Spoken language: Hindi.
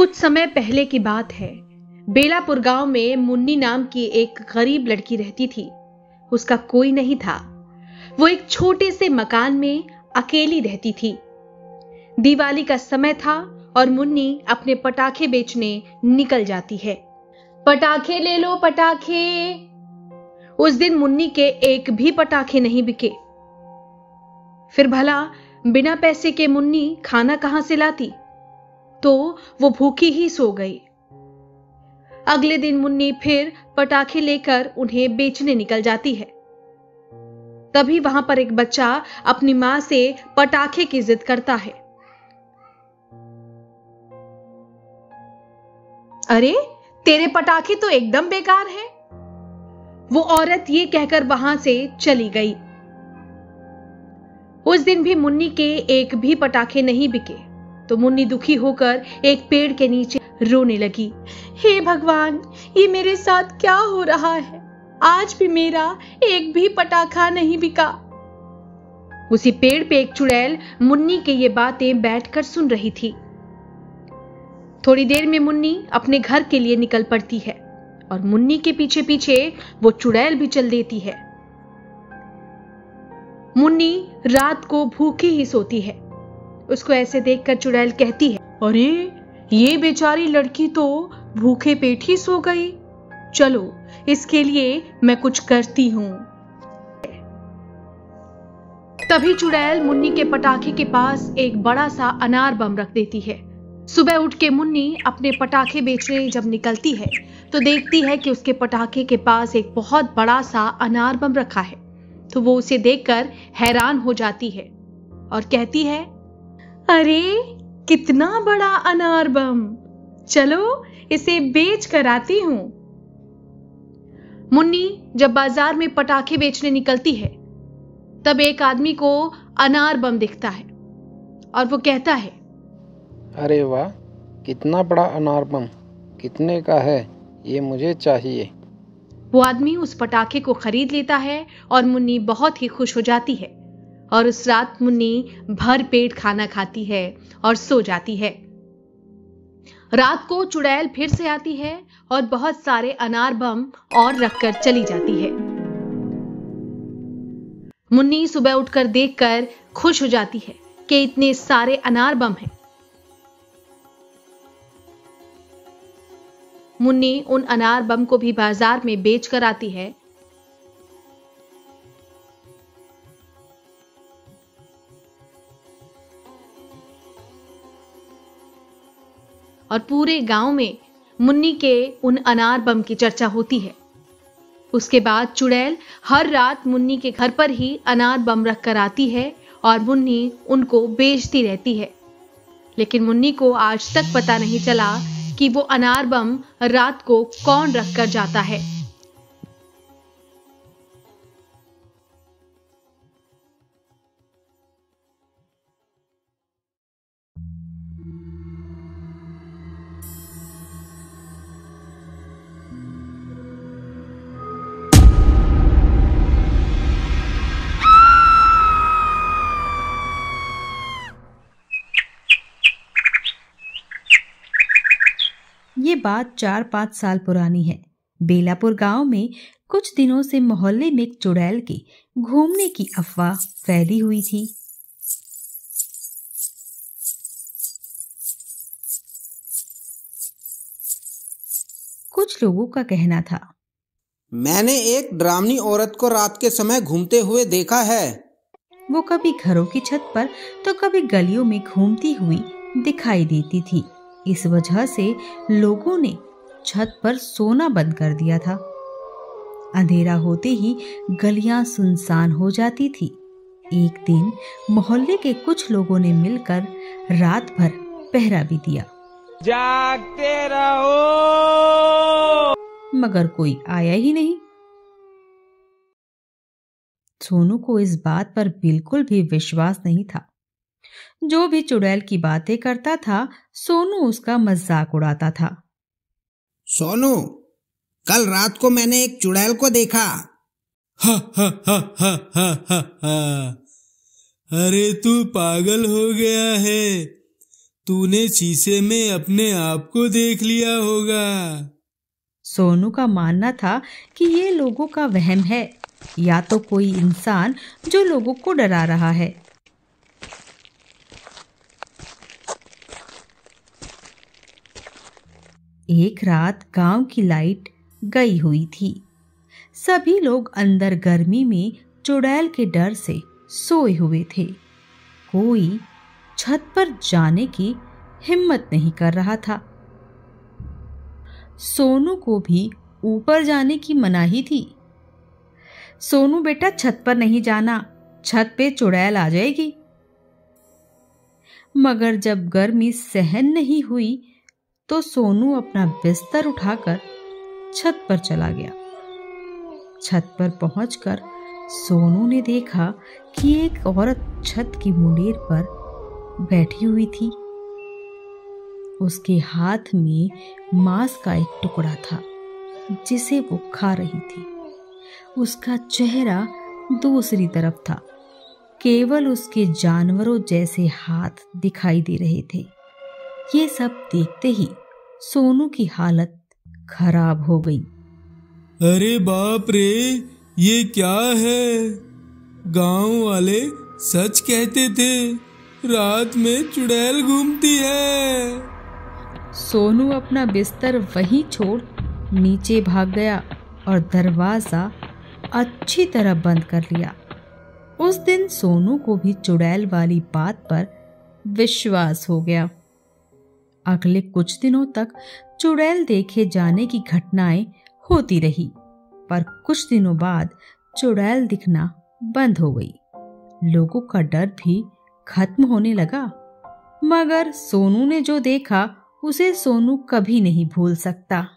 कुछ समय पहले की बात है। बेलापुर गांव में मुन्नी नाम की एक गरीब लड़की रहती थी। उसका कोई नहीं था। वो एक छोटे से मकान में अकेली रहती थी। दिवाली का समय था और मुन्नी अपने पटाखे बेचने निकल जाती है। पटाखे ले लो पटाखे। उस दिन मुन्नी के एक भी पटाखे नहीं बिके। फिर भला बिना पैसे के मुन्नी खाना कहां से लाती? तो वो भूखी ही सो गई। अगले दिन मुन्नी फिर पटाखे लेकर उन्हें बेचने निकल जाती है। तभी वहां पर एक बच्चा अपनी मां से पटाखे की जिद करता है। अरे तेरे पटाखे तो एकदम बेकार हैं। वो औरत ये कहकर वहां से चली गई। उस दिन भी मुन्नी के एक भी पटाखे नहीं बिके तो मुन्नी दुखी होकर एक पेड़ के नीचे रोने लगी। हे भगवान, ये मेरे साथ क्या हो रहा है? आज भी मेरा एक भी पटाखा नहीं बिका। उसी पेड़ पे एक चुड़ैल मुन्नी के ये बातें बैठकर सुन रही थी। थोड़ी देर में मुन्नी अपने घर के लिए निकल पड़ती है और मुन्नी के पीछे पीछे वो चुड़ैल भी चल देती है। मुन्नी रात को भूखी ही सोती है। उसको ऐसे देखकर चुड़ैल कहती है, अरे ये बेचारी लड़की तो भूखे पेट ही सो गई। चलो इसके लिए मैं कुछ करती हूं। तभी चुड़ैल मुन्नी के पटाखे के पास एक बड़ा सा अनार बम रख देती है। सुबह उठ के मुन्नी अपने पटाखे बेचने जब निकलती है तो देखती है कि उसके पटाखे के पास एक बहुत बड़ा सा अनार बम रखा है। तो वो उसे देखकर हैरान हो जाती है और कहती है, अरे कितना बड़ा अनार बम, चलो इसे बेच कर आती हूं। मुन्नी जब बाजार में पटाखे बेचने निकलती है तब एक आदमी को अनार बम दिखता है और वो कहता है, अरे वाह, कितना बड़ा अनार बम, कितने का है? ये मुझे चाहिए। वो आदमी उस पटाखे को खरीद लेता है और मुन्नी बहुत ही खुश हो जाती है और उस रात मुन्नी भर पेट खाना खाती है और सो जाती है। रात को चुड़ैल फिर से आती है और बहुत सारे अनार बम और रखकर चली जाती है। मुन्नी सुबह उठकर देखकर खुश हो जाती है कि इतने सारे अनार बम हैं। मुन्नी उन अनार बम को भी बाजार में बेच कर आती है। और पूरे गांव में मुन्नी के उन अनार बम की चर्चा होती है। उसके बाद चुड़ैल हर रात मुन्नी के घर पर ही अनार बम रख कर आती है और मुन्नी उनको बेचती रहती है। लेकिन मुन्नी को आज तक पता नहीं चला कि वो अनार बम रात को कौन रख कर जाता है। ये बात 4-5 साल पुरानी है। बेलापुर गांव में कुछ दिनों से मोहल्ले में एक चुड़ैल के घूमने की अफवाह फैली हुई थी। कुछ लोगों का कहना था, मैंने एक डरावनी औरत को रात के समय घूमते हुए देखा है। वो कभी घरों की छत पर तो कभी गलियों में घूमती हुई दिखाई देती थी। इस वजह से लोगों ने छत पर सोना बंद कर दिया था। अंधेरा होते ही गलियां सुनसान हो जाती थी। एक दिन मोहल्ले के कुछ लोगों ने मिलकर रात भर पहरा भी दिया। जागते रहो। मगर कोई आया ही नहीं। सोनू को इस बात पर बिल्कुल भी विश्वास नहीं था। जो भी चुड़ैल की बातें करता था, सोनू उसका मजाक उड़ाता था। सोनू, कल रात को मैंने एक चुड़ैल को देखा। हा हा हा हा हा हा हा। अरे तू पागल हो गया है। तूने शीशे में अपने आप को देख लिया होगा। सोनू का मानना था कि ये लोगों का वहम है या तो कोई इंसान जो लोगों को डरा रहा है। एक रात गांव की लाइट गई हुई थी। सभी लोग अंदर गर्मी में चुड़ैल के डर से सोए हुए थे। कोई छत पर जाने की हिम्मत नहीं कर रहा था। सोनू को भी ऊपर जाने की मनाही थी। सोनू बेटा, छत पर नहीं जाना, छत पे चुड़ैल आ जाएगी। मगर जब गर्मी सहन नहीं हुई तो सोनू अपना बिस्तर उठाकर छत पर चला गया। छत पर पहुंचकर सोनू ने देखा कि एक औरत छत की मुंडेर पर बैठी हुई थी। उसके हाथ में मांस का एक टुकड़ा था जिसे वो खा रही थी। उसका चेहरा दूसरी तरफ था। केवल उसके जानवरों जैसे हाथ दिखाई दे रहे थे। ये सब देखते ही सोनू की हालत खराब हो गई। अरे बाप रे, ये क्या है? गांव वाले सच कहते थे, रात में चुड़ैल घूमती है। सोनू अपना बिस्तर वहीं छोड़ नीचे भाग गया और दरवाजा अच्छी तरह बंद कर लिया। उस दिन सोनू को भी चुड़ैल वाली बात पर विश्वास हो गया। अगले कुछ दिनों तक चुड़ैल देखे जाने की घटनाएं होती रही, पर कुछ दिनों बाद चुड़ैल दिखना बंद हो गई। लोगों का डर भी खत्म होने लगा। मगर सोनू ने जो देखा उसे सोनू कभी नहीं भूल सकता।